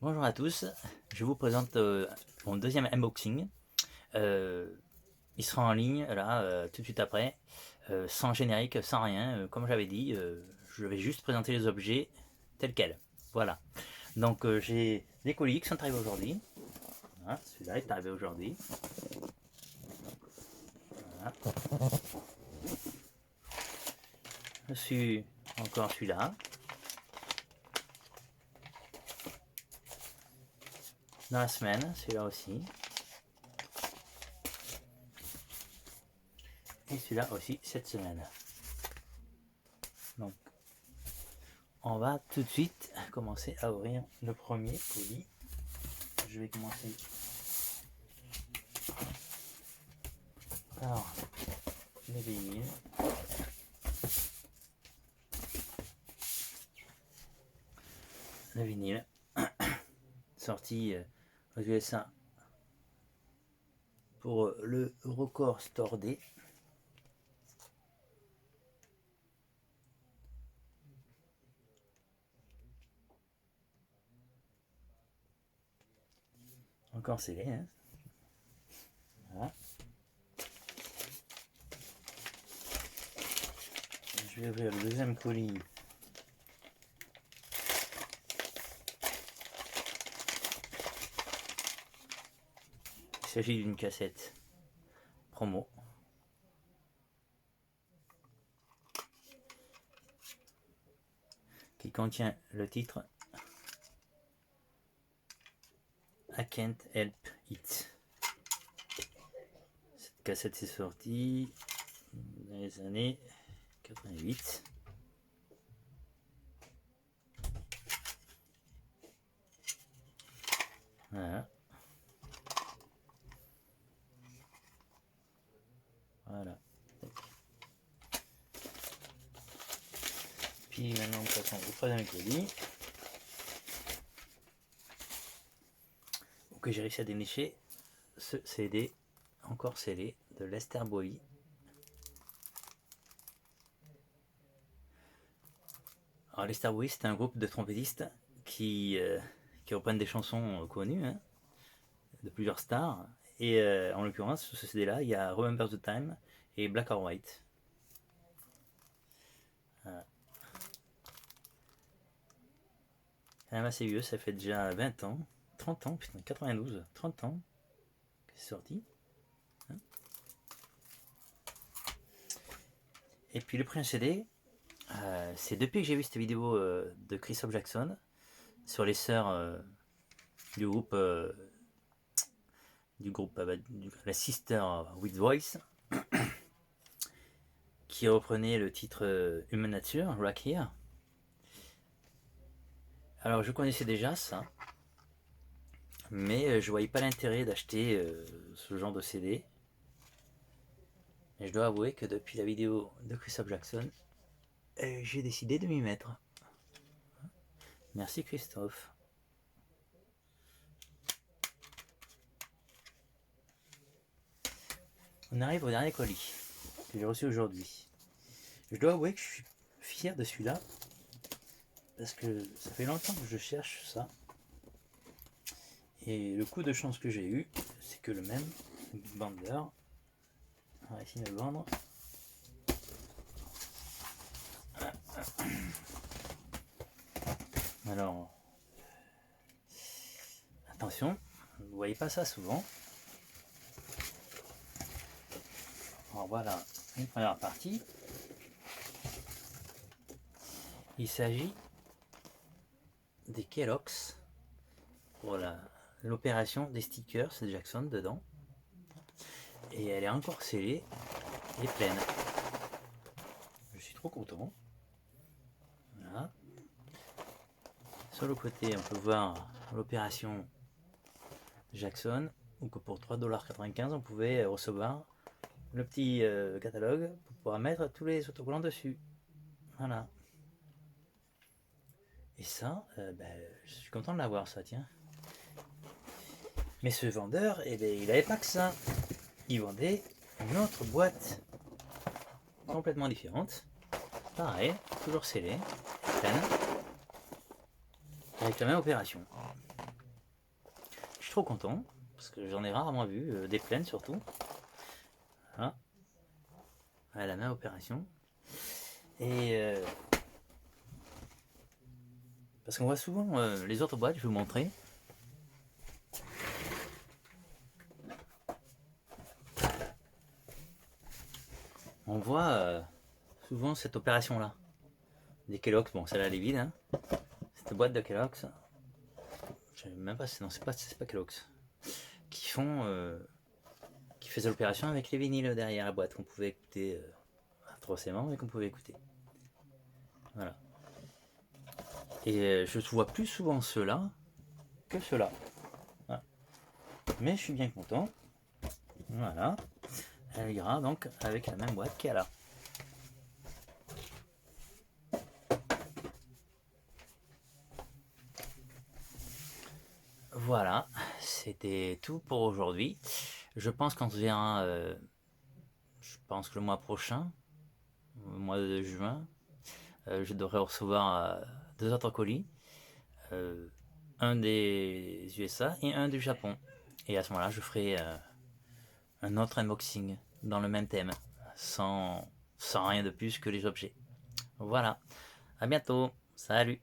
Bonjour à tous, je vous présente mon deuxième unboxing. Il sera en ligne là tout de suite après, sans générique, sans rien. Comme j'avais dit, je vais juste présenter les objets tels quels. Voilà. Donc j'ai des colis qui sont arrivés aujourd'hui. Voilà, celui-là est arrivé aujourd'hui. Voilà. Je suis encore celui-là. Dans la semaine, celui-là aussi. Et celui-là aussi cette semaine. Donc on va tout de suite commencer à ouvrir le premier colis. Je vais commencer par le vinyle. Le vinyle sorti aux USA pour le Record Store Day. Encore scellé, hein. Voilà. Je vais ouvrir le deuxième colis. Il s'agit d'une cassette promo. Qui contient le titre I Can't Help It. Cette cassette s'est sortie dans les années 88. Voilà. Voilà. Puis maintenant, nous passons au troisième colis. Que j'ai réussi à dénicher ce CD encore scellé de Lester Bowie. Alors Lester Bowie, c'est un groupe de trompettistes qui reprennent des chansons connues, hein, de plusieurs stars. Et en l'occurrence, sur ce CD-là, il y a Remember the Time et Black or White. Voilà. Quand même assez vieux, ça fait déjà 20 ans, 30 ans, putain, 92, 30 ans que c'est sorti. Hein. Et puis le premier CD, c'est depuis que j'ai vu cette vidéo de Christophe Jackson sur les sœurs du groupe, la Sister with Voice, qui reprenait le titre Human Nature, Rock Here. Alors je connaissais déjà ça, mais je voyais pas l'intérêt d'acheter ce genre de CD. Et je dois avouer que depuis la vidéo de Christophe Jackson, j'ai décidé de m'y mettre. Merci Christophe. On arrive au dernier colis que j'ai reçu aujourd'hui. Je dois avouer que je suis fier de celui-là parce que ça fait longtemps que je cherche ça. Et le coup de chance que j'ai eu, c'est que le même vendeur a essayé de le vendre. Alors, attention, vous ne voyez pas ça souvent. Alors voilà une première partie. Il s'agit des Kellogg's pour l'opération des stickers de Jackson dedans. Et elle est encore scellée et pleine. Je suis trop content. Voilà. Sur le côté, on peut voir l'opération Jackson, ou que pour 3,95 $, on pouvait recevoir le petit catalogue pour pouvoir mettre tous les autocollants dessus. Voilà. Et ça, je suis content de l'avoir, ça, tiens. Mais ce vendeur, il n'avait pas que ça. Il vendait une autre boîte complètement différente. Pareil, toujours scellée, pleine, avec la même opération. trop content, parce que j'en ai rarement vu, des plaines surtout. Voilà. À la même opération. Et parce qu'on voit souvent les autres boîtes, je vais vous montrer. On voit souvent cette opération là. Des Kellogg's, bon celle-là elle est vide, hein. Cette boîte de Kellogg's, je sais même pas, non c'est pas Kellogg's, qui faisaient l'opération avec les vinyles derrière la boîte qu'on pouvait écouter atrocement, mais qu'on pouvait écouter. Voilà. Et je vois plus souvent ceux-là que ceux-là. Voilà. Mais je suis bien content. Voilà. Elle ira donc avec la même boîte qu'elle a. Voilà, c'était tout pour aujourd'hui. Je pense qu'on se verra, je pense que le mois prochain, au mois de juin, je devrais recevoir 2 autres colis. Un des USA et un du Japon. Et à ce moment-là, je ferai un autre unboxing dans le même thème, sans rien de plus que les objets. Voilà, à bientôt, salut!